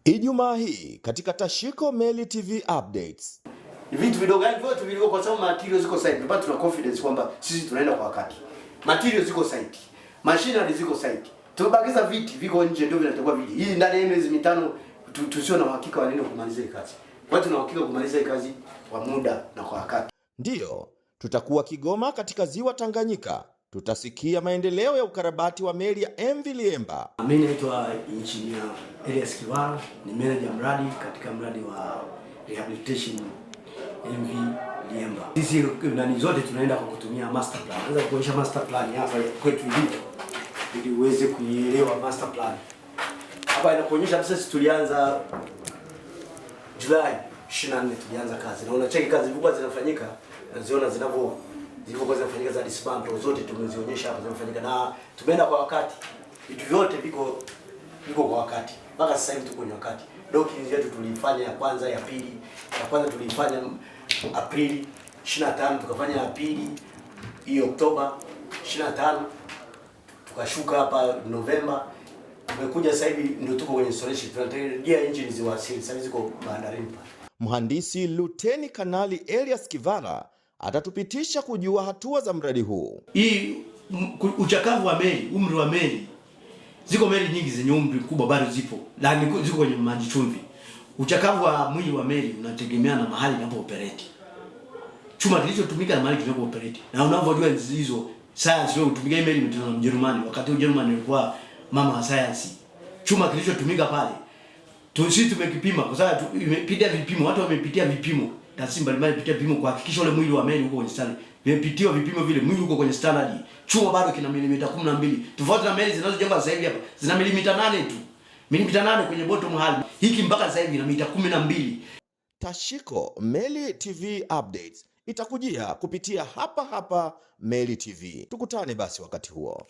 Ijumaa hii katika Tashiko Meli TV Updates. Vitu vidogo vyote vilivyo, kwa sababu material ziko site. Tupate tuna confidence kwamba sisi tunaenda kwa wakati. Material ziko site. Machinery ziko site. Tumebakiza viti viko nje, ndio vinatakuwa viti. Hii ndani ya miezi mitano tusio na uhakika wa nini kumaliza hii kazi. Kwa hiyo tuna uhakika kumaliza hii kazi kwa muda na kwa wakati. Ndiyo, tutakuwa Kigoma katika ziwa Tanganyika. Tutasikia maendeleo ya ukarabati wa meli ya MV Liemba. Mimi naitwa Engineer Elias Kiwara, ni manager mradi katika mradi wa rehabilitation MV Liemba. Sisi ndani zote tunaenda kwa kutumia master plan. Naweza kuonyesha master plan hapa kwetu ilivyo ili uweze kuielewa master plan. Hapa inakuonyesha sisi tulianza Julai 24 tulianza kazi. Na unacheki kazi zilikuwa zinafanyika, unaziona zilivyokuwa zinafanyika za dismantle zote tumezionyesha hapa zinafanyika, na tumeenda kwa wakati. Vitu vyote viko kwa wakati. Mpaka sasa hivi tuko kwenye wakati. Docking yetu tulifanya ya kwanza, ya pili. Ya kwanza tulifanya Aprili 25, tukafanya ya pili hii Oktoba 25. Tukashuka hapa Novemba. Tumekuja sasa hivi ndio tuko kwenye installation. Tunatarajia engine ziwasili. Sasa ziko bandarini. Mhandisi Luteni Kanali Elias Kiwara atatupitisha kujua hatua za mradi huu. Hii uchakavu wa meli, umri wa meli. Ziko meli nyingi zenye umri mkubwa bado zipo. Lakini ziko kwenye maji chumvi. Uchakavu wa mwili wa meli unategemea na mahali inapo operate. Chuma kilichotumika na mahali kinapo operate. Na unavyojua hizo science leo utumika meli mtano na Mjerumani. Wakati Ujerumani ilikuwa mama wa science. Chuma kilichotumika pale sisi tumekipima kwa sababu imepitia vipimo, watu wamepitia vipimo. Taasisi mbalimbali imepitia vipimo kuhakikisha ule mwili wa meli uko kwenye standard. Imepitiwa vipimo vile, mwili uko kwenye standard. Chuma bado kina milimita 12. Tofauti na meli zinazojengwa sasa hivi hapa zina milimita 8 tu. Milimita 8 kwenye bottom hull. Hiki mpaka sasa hivi ina milimita 12. Tashiko Meli TV Updates itakujia kupitia hapa Meli TV. Tukutane basi wakati huo.